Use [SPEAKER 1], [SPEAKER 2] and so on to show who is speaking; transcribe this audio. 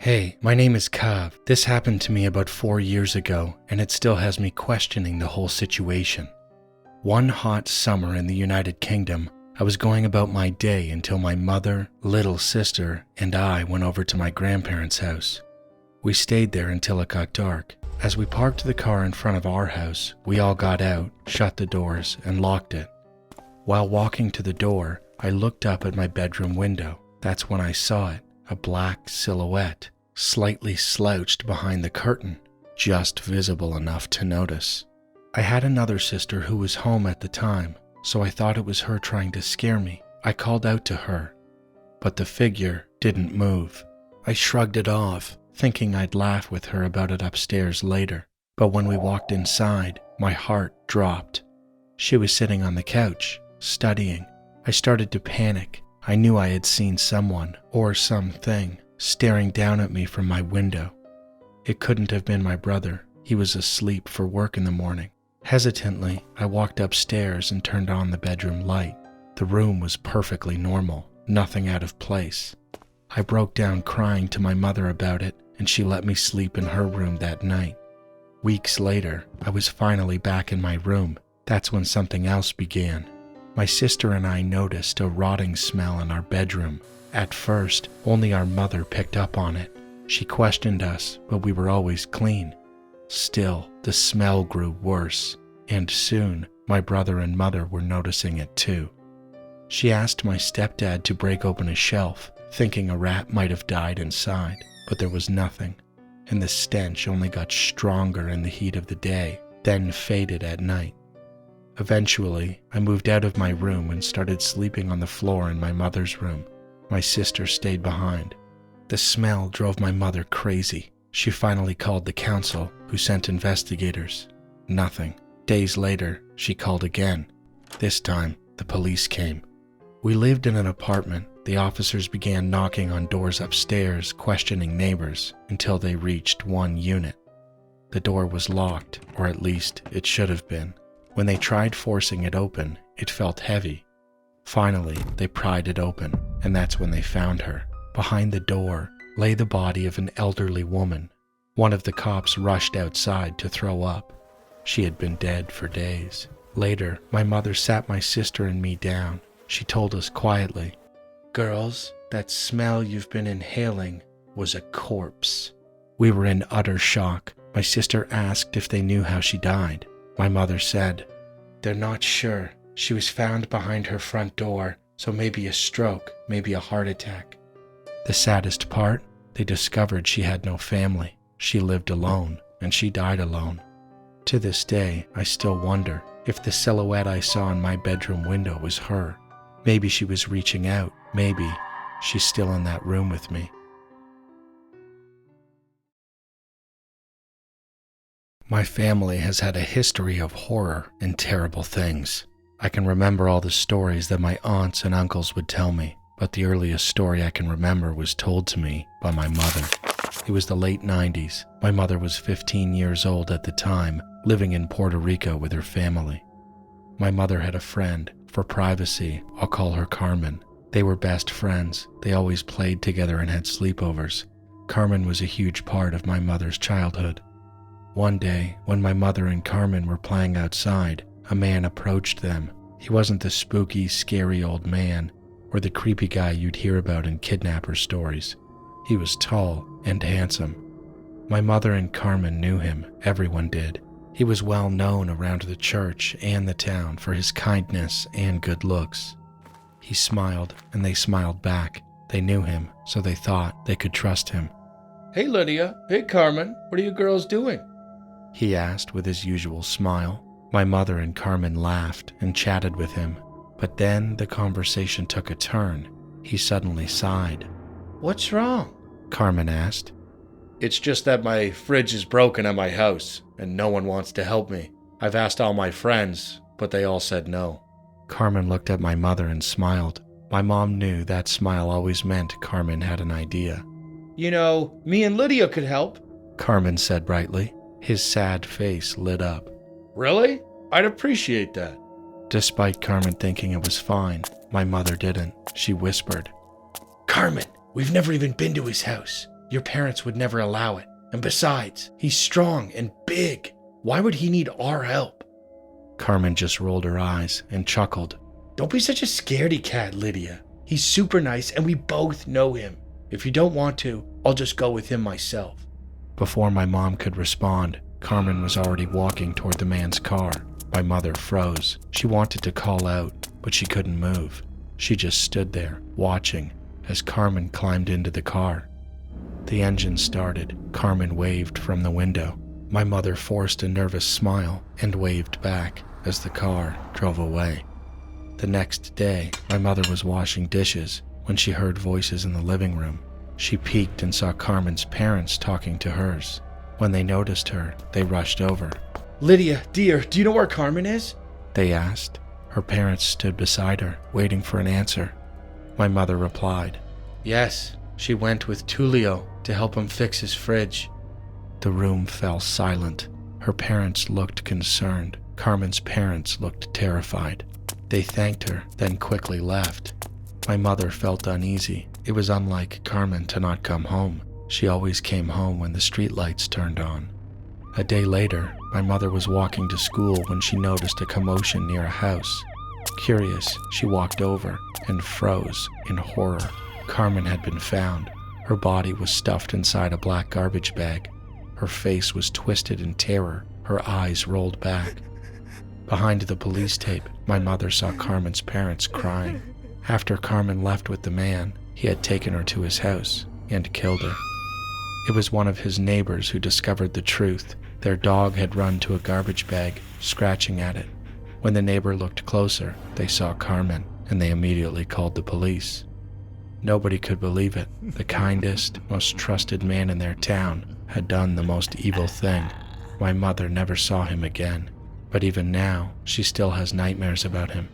[SPEAKER 1] Hey, my name is Kav. This happened to me about 4 years ago, and it still has me questioning the whole situation. One hot summer in the United Kingdom, I was going about my day until my mother, little sister, and I went over to my grandparents' house. We stayed there until it got dark. As we parked the car in front of our house, we all got out, shut the doors, and locked it. While walking to the door, I looked up at my bedroom window. That's when I saw it, a black silhouette, slightly slouched behind the curtain, just visible enough to notice. I had another sister who was home at the time, so I thought it was her trying to scare me. I called out to her, but the figure didn't move. I shrugged it off, thinking I'd laugh with her about it upstairs later, but when we walked inside, my heart dropped. She was sitting on the couch, studying. I started to panic. I knew I had seen someone, or something, staring down at me from my window. It couldn't have been my brother. He was asleep for work in the morning. Hesitantly, I walked upstairs and turned on the bedroom light. The room was perfectly normal, nothing out of place. I broke down crying to my mother about it, and she let me sleep in her room that night. Weeks later, I was finally back in my room. That's when something else began. My sister and I noticed a rotting smell in our bedroom. At first, only our mother picked up on it. She questioned us, but we were always clean. Still, the smell grew worse, and soon my brother and mother were noticing it too. She asked my stepdad to break open a shelf, thinking a rat might have died inside, but there was nothing, and the stench only got stronger in the heat of the day, then faded at night. Eventually, I moved out of my room and started sleeping on the floor in my mother's room. My sister stayed behind. The smell drove my mother crazy. She finally called the council, who sent investigators. Nothing. Days later, she called again. This time, the police came. We lived in an apartment. The officers began knocking on doors upstairs, questioning neighbors, until they reached one unit. The door was locked, or at least it should have been. When they tried forcing it open, it felt heavy. Finally, they pried it open, and that's when they found her. Behind the door lay the body of an elderly woman. One of the cops rushed outside to throw up. She had been dead for days. Later, my mother sat my sister and me down. She told us quietly, "Girls, that smell you've been inhaling was a corpse." We were in utter shock. My sister asked if they knew how she died. My mother said, "They're not sure. She was found behind her front door, so maybe a stroke, maybe a heart attack." The saddest part, they discovered she had no family. She lived alone, and she died alone. To this day, I still wonder if the silhouette I saw in my bedroom window was her. Maybe she was reaching out. Maybe she's still in that room with me. My family has had a history of horror and terrible things. I can remember all the stories that my aunts and uncles would tell me, but the earliest story I can remember was told to me by my mother. It was the late 90s. My mother was 15 years old at the time, living in Puerto Rico with her family. My mother had a friend. For privacy, I'll call her Carmen. They were best friends. They always played together and had sleepovers. Carmen was a huge part of my mother's childhood. One day, when my mother and Carmen were playing outside, a man approached them. He wasn't the spooky, scary old man, or the creepy guy you'd hear about in kidnapper stories. He was tall and handsome. My mother and Carmen knew him. Everyone did. He was well known around the church and the town for his kindness and good looks. He smiled, and they smiled back. They knew him, so they thought they could trust him. "Hey Lydia, hey Carmen, what are you girls doing?" he asked with his usual smile. My mother and Carmen laughed and chatted with him, but then the conversation took a turn. He suddenly sighed. "What's wrong?" Carmen asked. "It's just that my fridge is broken at my house, and no one wants to help me. I've asked all my friends, but they all said no." Carmen looked at my mother and smiled. My mom knew that smile always meant Carmen had an idea. "You know, me and Lydia could help," Carmen said brightly. His sad face lit up. "Really? I'd appreciate that." Despite Carmen thinking it was fine, my mother didn't. She whispered, "Carmen, we've never even been to his house. Your parents would never allow it. And besides, he's strong and big. Why would he need our help? Carmen just rolled her eyes and chuckled. Don't be such a scaredy cat, Lydia. He's super nice and we both know him. If you don't want to, I'll just go with him myself. Before my mom could respond, Carmen was already walking toward the man's car. My mother froze. She wanted to call out, but she couldn't move. She just stood there, watching, as Carmen climbed into the car. The engine started. Carmen waved from the window. My mother forced a nervous smile and waved back as the car drove away. The next day, my mother was washing dishes when she heard voices in the living room. She peeked and saw Carmen's parents talking to hers. When they noticed her, they rushed over. Lydia, dear, do you know where Carmen is? They asked. Her parents stood beside her, waiting for an answer. My mother replied, Yes, she went with Tulio to help him fix his fridge. The room fell silent. Her parents looked concerned. Carmen's parents looked terrified. They thanked her, then quickly left. My mother felt uneasy. It was unlike Carmen to not come home. She always came home when the streetlights turned on. A day later, my mother was walking to school when she noticed a commotion near a house. Curious, she walked over and froze in horror. Carmen had been found. Her body was stuffed inside a black garbage bag. Her face was twisted in terror. Her eyes rolled back. Behind the police tape, my mother saw Carmen's parents crying. After Carmen left with the man, he had taken her to his house and killed her. It was one of his neighbors who discovered the truth. Their dog had run to a garbage bag, scratching at it. When the neighbor looked closer, they saw Carmen, and they immediately called the police. Nobody could believe it. The kindest, most trusted man in their town had done the most evil thing. My mother never saw him again, but even now, she still has nightmares about him.